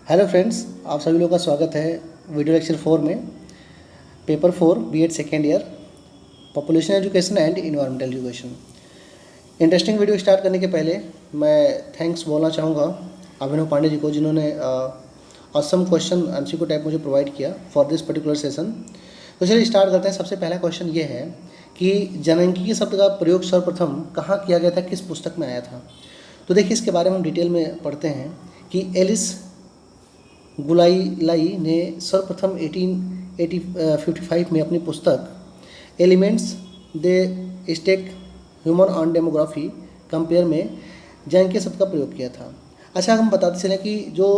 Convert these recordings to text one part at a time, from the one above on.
Hello friends, आप सभी लोगों का स्वागत है वीडियो लेक्चर 4 में। Paper 4 BEd second year, population education and environmental education. Interesting video start करने के पहले मैं थैंक्स बोलना चाहूँगा अभिनव पांडे जी को, जिन्होंने ऑसम क्वेश्चन एमसीक्यू टाइप मुझे प्रोवाइड किया फॉर दिस पर्टिकुलर सेशन। तो चलिए स्टार्ट करते हैं। सबसे पहला क्वेश्चन ये है कि जननांकिकी शब्द का प्रयोग सर्वप्रथम कहाँ किया गया था, किस पुस्तक में आया था। तो देखिए, इसके बारे में हम डिटेल में पढ़ते हैं कि एलिस गुलाइलाई ने सर्वप्रथम 1855 में अपनी पुस्तक एलिमेंट्स दे स्टेक ह्यूमन ऑन डेमोग्राफी कंपेयर में जननांकिकी शब्द का प्रयोग किया था। अच्छा, हम बताते चलें कि जो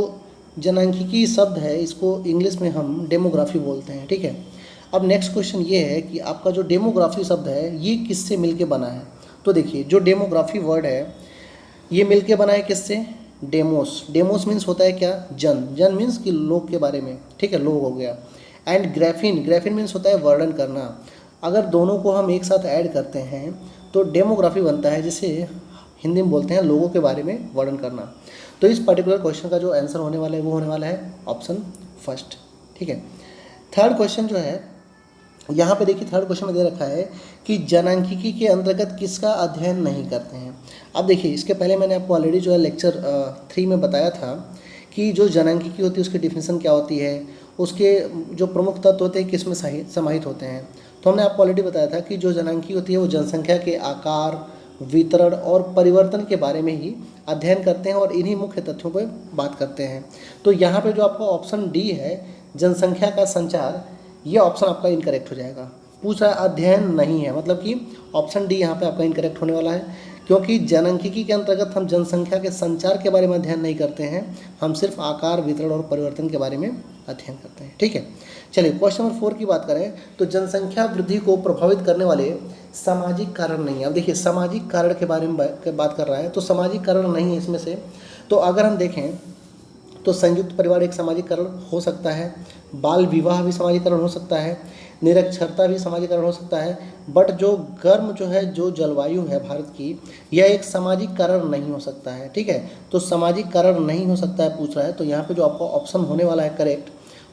जननांकिकी शब्द है इसको इंग्लिश में हम डेमोग्राफी बोलते हैं, ठीक है। अब नेक्स्ट क्वेश्चन ये है कि आपका जो डेमोग्राफी शब्द है ये किससे मिलके बना है। तो देखिए, जो डेमोग्राफी वर्ड है ये मिलके बना है किससे, डेमोस। डेमोस मीन्स होता है क्या, जन मीन्स कि लोग के बारे में, ठीक है, लोग हो गया। एंड ग्राफीन मीन्स होता है वर्णन करना। अगर दोनों को हम एक साथ ऐड करते हैं तो डेमोग्राफी बनता है, जिसे हिंदी में बोलते हैं लोगों के बारे में वर्णन करना। तो इस पर्टिकुलर क्वेश्चन का जो आंसर होने वाला है वो होने वाला है ऑप्शन फर्स्ट, ठीक है। थर्ड क्वेश्चन जो है यहाँ पे देखिए, थर्ड क्वेश्चन में दे रखा है कि जननांकिकी के अंतर्गत किसका अध्ययन नहीं करते हैं। अब देखिए, इसके पहले मैंने आपको ऑलरेडी जो है लेक्चर 3 में बताया था कि जो जननांकिकी होती है उसकी डिफिनेशन क्या होती है, उसके जो प्रमुख तत्व होते हैं किसमें समाहित होते हैं। तो हमने आपको ऑलरेडी बताया था कि जो जननांकिकी होती है वो जनसंख्या के आकार, वितरण और परिवर्तन के बारे में ही अध्ययन करते हैं और इन्हीं मुख्य तथ्यों पर बात करते हैं। तो यहाँ पे जो आपका ऑप्शन डी है, जनसंख्या का संचार, ये ऑप्शन आपका इनकरेक्ट हो जाएगा। पूछ रहा है अध्ययन नहीं है, मतलब कि ऑप्शन डी यहाँ पे आपका इनकरेक्ट होने वाला है, क्योंकि जननांकिकी के अंतर्गत हम जनसंख्या के संचार के बारे में अध्ययन नहीं करते हैं, हम सिर्फ आकार, वितरण और परिवर्तन के बारे में अध्ययन करते हैं, ठीक है। चलिए क्वेश्चन नंबर 4 की बात करें तो जनसंख्या वृद्धि को प्रभावित करने वाले सामाजिक कारण नहीं है। अब देखिए, सामाजिक कारण के बारे में बात कर रहा है, तो सामाजिक कारण नहीं है इसमें से। तो अगर हम देखें तो संयुक्त परिवार एक सामाजिकरण हो सकता है, बाल विवाह भी सामाजिकरण हो सकता है, निरक्षरता भी सामाजिकरण हो सकता है। बट जो गर्म जो है, जो जलवायु है भारत की, यह एक सामाजिक कारण नहीं हो सकता है, ठीक है। तो सामाजिक कारण नहीं हो सकता है पूछ रहा है, तो यहाँ पे जो आपका ऑप्शन होने वाला है करेक्ट,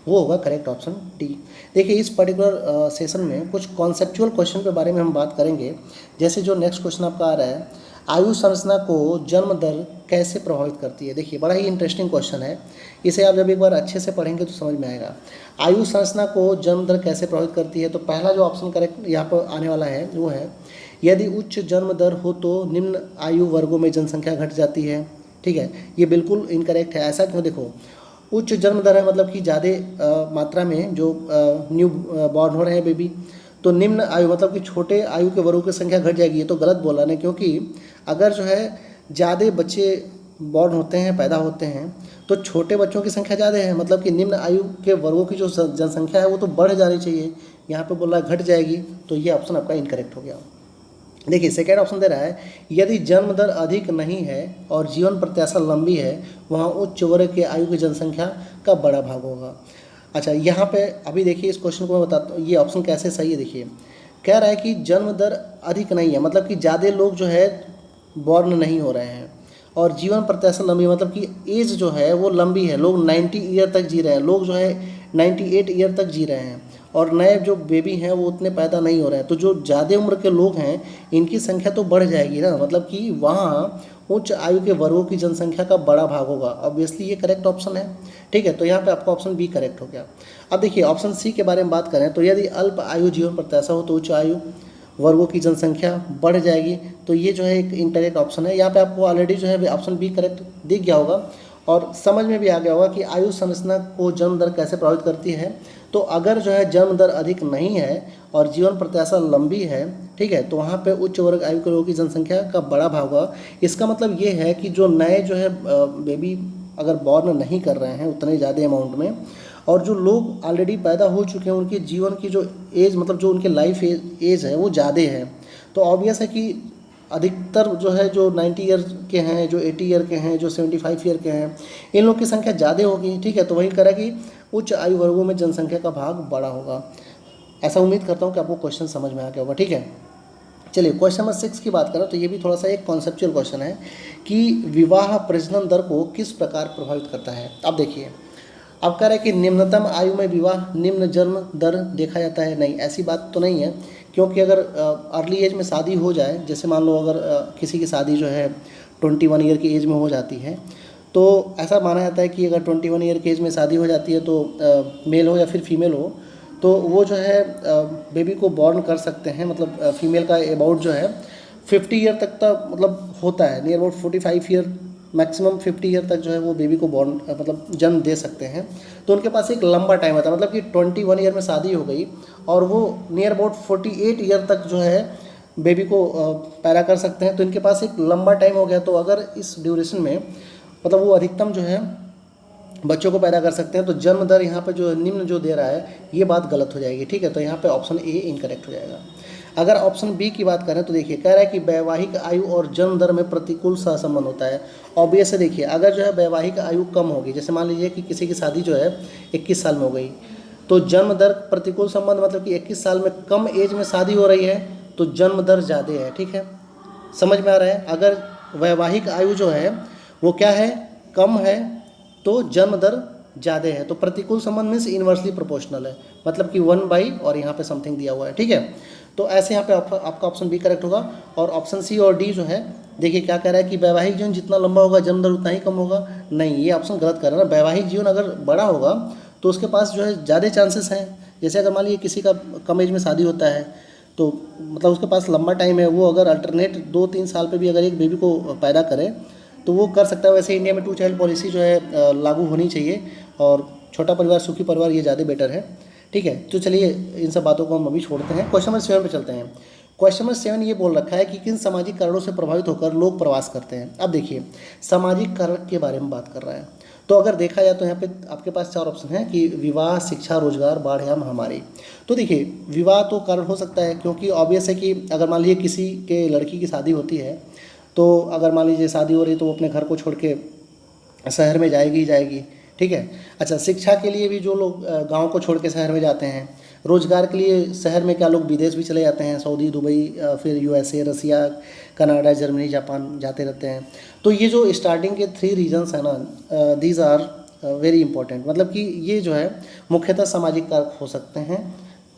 वो होगा करेक्ट ऑप्शन डी। देखिए, इस पर्टिकुलर सेशन में कुछ कॉन्सेप्चुअल क्वेश्चन के बारे में हम बात करेंगे। जैसे जो नेक्स्ट क्वेश्चन आपका आ रहा है, आयु संरचना को जन्म दर कैसे प्रभावित करती है। देखिए, बड़ा ही इंटरेस्टिंग क्वेश्चन है, इसे आप जब एक बार अच्छे से पढ़ेंगे तो समझ में आएगा। आयु संरचना को जन्म दर कैसे प्रभावित करती है, तो पहला जो ऑप्शन करेक्ट यहाँ पर आने वाला है वो है, यदि उच्च जन्म दर हो तो निम्न आयु वर्गों में जनसंख्या घट जाती है, ठीक है। ये बिल्कुल इनकरेक्ट है। ऐसा क्यों, देखो, उच्च जन्म दर है मतलब कि ज़्यादा मात्रा में जो न्यू बॉर्न हो रहे हैं बेबी, तो निम्न आयु मतलब कि छोटे आयु के वर्गों की संख्या घट जाएगी। ये तो गलत बोला ना, क्योंकि अगर जो है ज़्यादा बच्चे बॉर्न होते हैं, पैदा होते हैं, तो छोटे बच्चों की संख्या ज़्यादा है, मतलब कि निम्न आयु के वर्गों की जो जनसंख्या है वो तो बढ़ जानी चाहिए, यहाँ पे बोल रहा है घट जाएगी, तो ये ऑप्शन आपका इनकरेक्ट हो गया। देखिए, सेकेंड ऑप्शन दे रहा है, यदि जन्म दर अधिक नहीं है और जीवन प्रत्याशा लंबी है, वहाँ उच्च वर्ग के आयु की जनसंख्या का बड़ा भाग होगा। अच्छा, यहाँ पे अभी देखिए, इस क्वेश्चन को मैं बताता हूँ ये ऑप्शन कैसे सही है। देखिए, कह रहा है कि जन्म दर अधिक नहीं है, मतलब कि ज़्यादा लोग जो है बॉर्न नहीं हो रहे हैं, और जीवन प्रत्याशा लंबी मतलब कि एज जो है वो लंबी है, लोग 90 ईयर तक जी रहे हैं, लोग जो है 98 ईयर तक जी रहे हैं, और नए जो बेबी हैं वो उतने पैदा नहीं हो रहे हैं। तो जो ज़्यादा उम्र के लोग हैं इनकी संख्या तो बढ़ जाएगी ना, मतलब कि वहाँ उच्च आयु के वर्गों की जनसंख्या का बड़ा भाग होगा। ऑब्वियसली ये करेक्ट ऑप्शन है, ठीक है। तो यहाँ पे आपका ऑप्शन बी करेक्ट हो गया। अब देखिए, ऑप्शन सी के बारे में बात करें तो यदि अल्प आयु जीवन प्रत्याशा हो तो उच्च आयु वर्गों की जनसंख्या बढ़ जाएगी, तो ये जो है एक इनकरेक्ट ऑप्शन है। यहाँ पे आपको ऑलरेडी जो है ऑप्शन बी करेक्ट दिख गया होगा और समझ में भी आ गया होगा कि आयु संरचना को जन्म दर कैसे प्रभावित करती है। तो अगर जो है जन्म दर अधिक नहीं है और जीवन प्रत्याशा लंबी है, ठीक है, तो वहाँ पे उच्च वर्ग आयु के लोगों की जनसंख्या का बड़ा भाग होगा। इसका मतलब ये है कि जो नए जो है बेबी अगर बॉर्न नहीं कर रहे हैं उतने ज़्यादा अमाउंट में, और जो लोग ऑलरेडी पैदा हो चुके हैं उनके जीवन की जो एज, मतलब जो उनके लाइफ एज है वो ज़्यादा है, तो ऑब्वियस है कि अधिकतर जो है जो 90 ईयर के हैं, जो 80 ईयर के हैं, जो 75 ईयर के हैं, इन लोग की संख्या ज़्यादा होगी, ठीक है। तो वही करा कि उच्च आयु वर्गों में जनसंख्या का भाग बड़ा होगा। ऐसा उम्मीद करता हूँ कि आपको क्वेश्चन समझ में आ गया होगा, ठीक है। चलिए क्वेश्चन नंबर 6 की बात करें तो ये भी थोड़ा सा एक कॉन्सेप्चुअल क्वेश्चन है कि विवाह प्रजनन दर को किस प्रकार प्रभावित करता है। अब देखिए, अब कह रहे हैं कि निम्नतम आयु में विवाह निम्न जन्म दर देखा जाता है, नहीं ऐसी बात तो नहीं है, क्योंकि अगर अर्ली एज में शादी हो जाए, जैसे मान लो अगर किसी की शादी जो है 21 ईयर की एज में हो जाती है, तो ऐसा माना जाता है कि अगर 21 ईयर की एज में शादी हो जाती है तो मेल हो या फिर फीमेल हो, तो वो जो है बेबी को बॉर्न कर सकते हैं, मतलब फीमेल का अबाउट जो है 50 ईयर तक मतलब होता है, near about 45 year maximum 50 year तक जो है वो बेबी को बॉर्न मतलब जन्म दे सकते हैं। तो उनके पास एक लंबा टाइम होता है, मतलब कि 21 ईयर में शादी हो गई और वो नियर अबाउट 48 ईयर तक जो है बेबी को पैदा कर सकते हैं, तो इनके पास एक लंबा टाइम हो गया। तो अगर इस ड्यूरेशन में मतलब वो अधिकतम जो है बच्चों को पैदा कर सकते हैं, तो जन्म दर यहाँ पे जो निम्न जो दे रहा है ये बात गलत हो जाएगी, ठीक है। तो यहाँ पे ऑप्शन ए इनकरेक्ट हो जाएगा। अगर ऑप्शन बी की बात करें तो देखिए कह रहा है कि वैवाहिक आयु और जन्म दर में प्रतिकूल सहसंबंध होता है। ऑब्वियस है, देखिए अगर जो है वैवाहिक आयु कम होगी, जैसे मान लीजिए कि किसी की शादी जो है 21 साल में हो गई, तो जन्म दर प्रतिकूल संबंध मतलब कि 21 साल में कम एज में शादी हो रही है तो जन्म दर ज़्यादा है, ठीक है, समझ में आ रहा है। अगर वैवाहिक आयु जो है वो क्या है, कम है, तो जन्म दर ज़्यादा है, तो प्रतिकूल संबंध मीन्स इन्वर्सली प्रोपोर्शनल है, मतलब कि 1 और यहाँ पे समथिंग दिया हुआ है, ठीक है। तो ऐसे यहाँ पे आपका ऑप्शन बी करेक्ट होगा। और ऑप्शन सी और डी जो है, देखिए क्या कह रहा है कि वैवाहिक जीवन जितना लंबा होगा जन्म दर उतना ही कम होगा, नहीं ये ऑप्शन गलत कर रहा है ना। वैवाहिक जीवन अगर बड़ा होगा तो उसके पास जो है ज़्यादा चांसेस हैं। जैसे अगर मान लीजिए किसी का कम एज में शादी होता है तो मतलब उसके पास लंबा टाइम है, वो अगर अल्टरनेट 2-3 साल पे भी अगर एक बेबी को पैदा करे तो वो कर सकता है। वैसे इंडिया में 2 चाइल्ड पॉलिसी जो है लागू होनी चाहिए, और छोटा परिवार सुखी परिवार ये ज़्यादा बेटर है, ठीक है। तो चलिए इन सब बातों को हम अभी छोड़ते हैं, क्वेश्चन नंबर 7 पे चलते हैं। क्वेश्चन नंबर 7 ये बोल रखा है कि किन सामाजिक कारणों से प्रभावित होकर लोग प्रवास करते हैं। अब देखिए सामाजिक कारण के बारे में बात कर रहा है, तो अगर देखा जाए तो यहाँ पे आपके पास 4 ऑप्शन हैं कि विवाह, शिक्षा, रोजगार, बाढ़ या महामारी। तो देखिए विवाह तो कारण हो सकता है, क्योंकि ऑब्वियस है कि अगर मान लीजिए किसी के लड़की की शादी होती है, तो अगर मान लीजिए शादी हो रही है तो वो अपने घर को छोड़ के शहर में जाएगी ही जाएगी, ठीक है। अच्छा, शिक्षा के लिए भी जो लोग गांव को छोड़ के शहर में जाते हैं, रोजगार के लिए शहर में क्या लोग विदेश भी चले जाते हैं, सऊदी, दुबई, फिर यूएसए, रसिया, कनाडा, जर्मनी, जापान जाते रहते हैं। तो ये जो स्टार्टिंग के 3 रीजन्स हैं ना, दीज आर वेरी इंपॉर्टेंट, मतलब कि ये जो है मुख्यतः सामाजिक कारक हो सकते हैं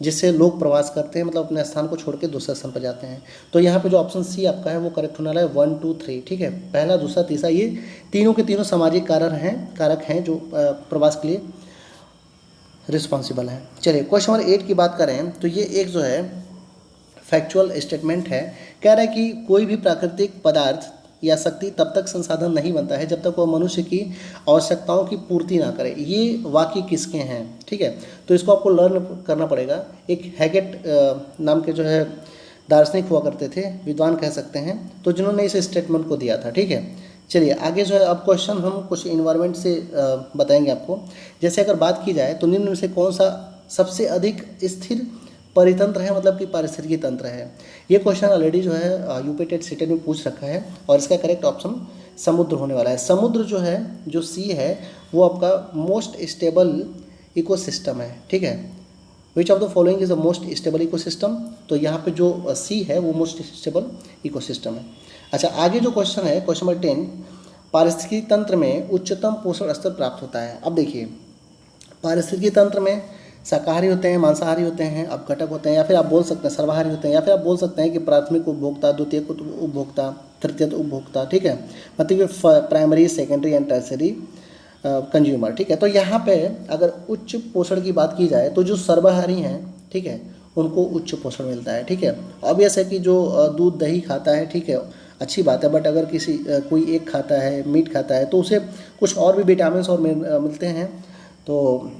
जिससे लोग प्रवास करते हैं, मतलब अपने स्थान को छोड़ के दूसरे स्थान पर जाते हैं। तो यहाँ पे जो ऑप्शन सी आपका है वो करेक्ट होने वाला है, 1, 2, 3, ठीक है। पहला, दूसरा, तीसरा, ये तीनों के तीनों सामाजिक कारक हैं जो प्रवास के लिए रिस्पॉन्सिबल हैं। चलिए क्वेश्चन नंबर 8 की बात करें तो ये एक जो है फैक्चुअल स्टेटमेंट है। कह रहा है कि कोई भी प्राकृतिक पदार्थ या शक्ति तब तक संसाधन नहीं बनता है जब तक वह मनुष्य की आवश्यकताओं की पूर्ति ना करे। ये वाक्य किसके हैं, ठीक है। तो इसको आपको लर्न करना पड़ेगा। एक हैगेट नाम के जो है दार्शनिक हुआ करते थे, विद्वान कह सकते हैं, तो जिन्होंने इस स्टेटमेंट को दिया था, ठीक है। चलिए आगे जो है अब क्वेश्चन हम कुछ इन्वायरमेंट से बताएंगे आपको। जैसे अगर बात की जाए तो निम्न में से कौन सा सबसे अधिक स्थिर परितंत्र है, मतलब कि पारिस्थितिकी तंत्र है। ये क्वेश्चन ऑलरेडी जो है यूपी टेट सीटेट में पूछ रखा है, और इसका करेक्ट ऑप्शन समुद्र होने वाला है। समुद्र जो है, जो सी है, वो आपका मोस्ट स्टेबल इकोसिस्टम है, ठीक है। Which of the following is the most stable ecosystem, तो यहाँ पे जो सी है वो मोस्ट स्टेबल इकोसिस्टम है। अच्छा, आगे जो क्वेश्चन है क्वेश्चन नंबर 10, पारिस्थितिकी तंत्र में उच्चतम पोषण स्तर प्राप्त होता है। अब देखिए पारिस्थितिकी तंत्र में शाकाहारी होते हैं, मांसाहारी होते हैं, अपघटक होते हैं, या फिर आप बोल सकते हैं सर्वाहारी होते हैं, या फिर आप बोल सकते हैं कि प्राथमिक उपभोक्ता, द्वितीयक उपभोक्ता, तृतीयक उपभोक्ता, ठीक है, मतलब कि primary, secondary and tertiary consumer, ठीक है। तो यहाँ पे अगर उच्च पोषण की बात की जाए तो जो सर्वाहारी हैं, ठीक है, उनको उच्च पोषण मिलता है, ठीक है। ऑब्वियस है कि जो दूध दही खाता है, ठीक है, अच्छी बात है, बट अगर कोई एक खाता है, मीट खाता है, तो उसे कुछ और भी विटामिन और मिलते हैं। तो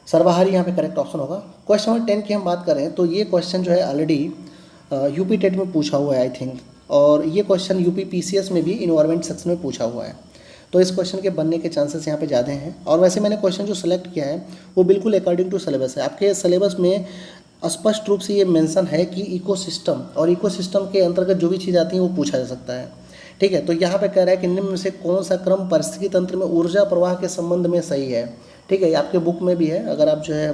सर्वाहारी यहाँ पे करेक्ट ऑप्शन होगा। क्वेश्चन नंबर 10 की हम बात करें तो ये क्वेश्चन जो है ऑलरेडी यूपी टेट में पूछा हुआ है आई थिंक, और ये क्वेश्चन यूपी पीसीएस में भी इन्वायरमेंट सेक्शन में पूछा हुआ है। तो इस क्वेश्चन के बनने के चांसेस यहाँ पे ज़्यादा हैं। और वैसे मैंने क्वेश्चन जो सेलेक्ट किया है वो बिल्कुल अकॉर्डिंग टू सिलेबस है। आपके सिलेबस में स्पष्ट रूप से ये मेंशन है कि इकोसिस्टम, और इकोसिस्टम के अंतर्गत जो भी चीज़ आती है वो पूछा जा सकता है, ठीक है। तो यहाँ पे कह रहा है कि निम्न में से कौन सा क्रम पारिस्थितिकी तंत्र में ऊर्जा प्रवाह के संबंध में सही है, ठीक है। ये आपके बुक में भी है, अगर आप जो है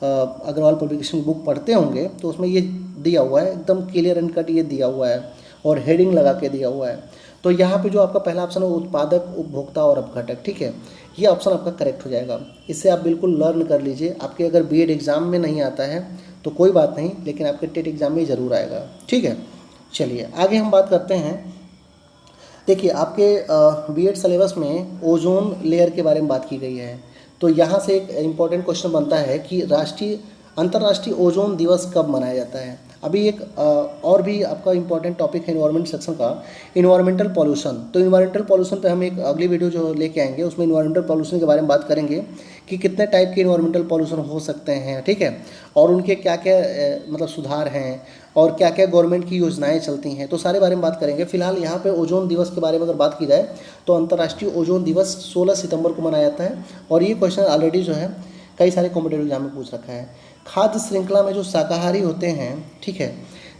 अग्रवाल पब्लिकेशन बुक पढ़ते होंगे तो उसमें ये दिया हुआ है, एकदम क्लियर एंड कट ये दिया हुआ है, और हेडिंग लगा के दिया हुआ है। तो यहाँ पे जो आपका पहला ऑप्शन है उत्पादक, उपभोक्ता और अपघटक, ठीक है, ये ऑप्शन आपका करेक्ट हो जाएगा। इससे आप बिल्कुल लर्न कर लीजिए। आपके अगर बीएड एग्ज़ाम में नहीं आता है तो कोई बात नहीं, लेकिन आपके टेट एग्ज़ाम में ज़रूर आएगा, ठीक है। चलिए आगे हम बात करते हैं। देखिए आपके बीएड सिलेबस में ओजोन लेयर के बारे में बात की गई है। तो यहाँ से एक इम्पॉर्टेंट क्वेश्चन बनता है कि अंतर्राष्ट्रीय ओजोन दिवस कब मनाया जाता है। अभी एक और भी आपका इम्पॉर्टेंट टॉपिक है इन्वायरमेंट सेक्शन का, इन्वायरमेंटल पॉल्यूशन। तो इन्वायरमेंटल पॉल्यूशन पे हम एक अगली वीडियो जो लेके आएंगे उसमें इन्वायरमेंटल पॉल्यूशन के बारे में बात करेंगे कि कितने टाइप के इन्वायरमेंटल पॉल्यूशन हो सकते हैं, ठीक है, और उनके क्या क्या मतलब सुधार हैं और क्या क्या गवर्नमेंट की योजनाएं चलती हैं, तो सारे बारे में बात करेंगे। फिलहाल यहाँ पे ओजोन दिवस के बारे में अगर बात की जाए तो अंतर्राष्ट्रीय ओजोन दिवस 16 सितंबर को मनाया जाता है। और ये क्वेश्चन ऑलरेडी जो है कई सारे कॉम्पिटेटिव एग्जाम में पूछ रखा है। खाद्य श्रृंखला में जो शाकाहारी होते हैं, ठीक है,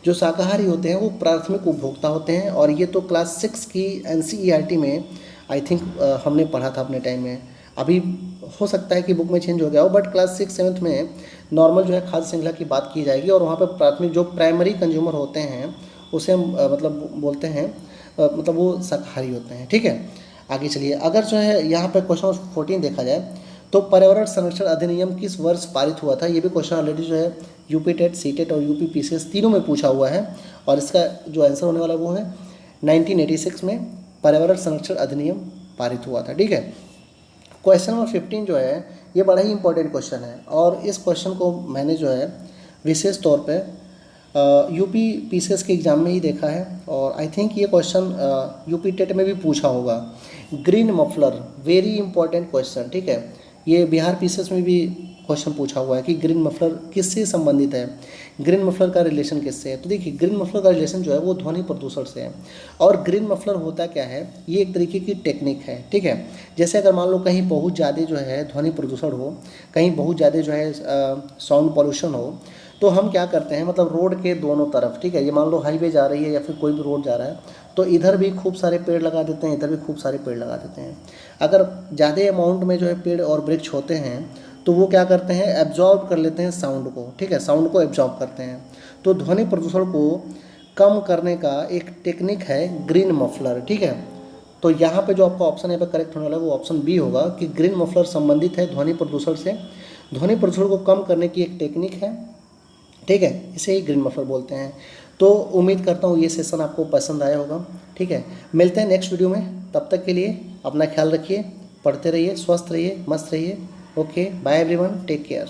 जो शाकाहारी होते हैं वो प्राथमिक उपभोक्ता होते हैं। और ये तो क्लास 6 की एनसीईआरटी में आई थिंक हमने पढ़ा था अपने टाइम में। अभी हो सकता है कि बुक में चेंज हो गया हो, बट क्लास 6 7th में नॉर्मल जो है खाद्य श्रृंखला की बात की जाएगी। और वहाँ पर प्राथमिक जो प्राइमरी कंज्यूमर होते हैं उसे हम मतलब बोलते हैं मतलब वो शाकाहारी होते हैं, ठीक है। आगे चलिए, अगर जो है यहाँ पर क्वेश्चन 14 देखा जाए तो पर्यावरण संरक्षण अधिनियम किस वर्ष पारित हुआ था। ये भी क्वेश्चन ऑलरेडी जो है यूपी टेट, सी टेट और यूपी पीसीएस तीनों में पूछा हुआ है। और इसका जो आंसर होने वाला वो है 1986 में पर्यावरण संरक्षण अधिनियम पारित हुआ था, ठीक है। क्वेश्चन नंबर 15 जो है ये बड़ा ही इंपॉर्टेंट क्वेश्चन है और इस क्वेश्चन को मैंने जो है विशेष तौर पे यूपी पीसीएस के एग्ज़ाम में ही देखा है। और आई थिंक ये क्वेश्चन यूपी टेट में भी पूछा होगा। Green muffler, very important question, ठीक है। ये बिहार पीसीएस में भी क्वेश्चन पूछा हुआ है कि ग्रीन मफलर किससे संबंधित है, ग्रीन मफलर का रिलेशन किससे है। तो देखिए ग्रीन मफलर का रिलेशन जो है वो ध्वनि प्रदूषण से है। और ग्रीन मफलर होता क्या है, ये एक तरीके की टेक्निक है, ठीक है। जैसे अगर मान लो कहीं बहुत ज़्यादा जो है ध्वनि प्रदूषण हो, कहीं बहुत ज़्यादा जो है साउंड पॉल्यूशन हो, तो हम क्या करते हैं मतलब रोड के दोनों तरफ, ठीक है, ये मान लो हाईवे जा रही है या फिर कोई भी रोड जा रहा है तो इधर भी खूब सारे पेड़ लगा देते हैं, इधर भी खूब सारे पेड़ लगा देते हैं। अगर ज़्यादा अमाउंट में जो है पेड़ और वृक्ष होते हैं तो वो क्या करते हैं, एब्जॉर्ब कर लेते हैं साउंड को, ठीक है, साउंड को एब्जॉर्ब करते हैं। तो ध्वनि प्रदूषण को कम करने का एक टेक्निक है ग्रीन मफलर, ठीक है। तो यहाँ पे जो आपका ऑप्शन यहाँ पे करेक्ट होने वाला है वो ऑप्शन बी होगा कि ग्रीन मफलर संबंधित है ध्वनि प्रदूषण से। ध्वनि प्रदूषण को कम करने की एक टेक्निक है, ठीक है, इसे ही ग्रीन मफलर बोलते हैं। तो उम्मीद करता हूँ ये सेशन आपको पसंद आया होगा, ठीक है। मिलते हैं नेक्स्ट वीडियो में, तब तक के लिए अपना ख्याल रखिए, पढ़ते रहिए, स्वस्थ रहिए, मस्त रहिए। Okay, bye everyone, take care.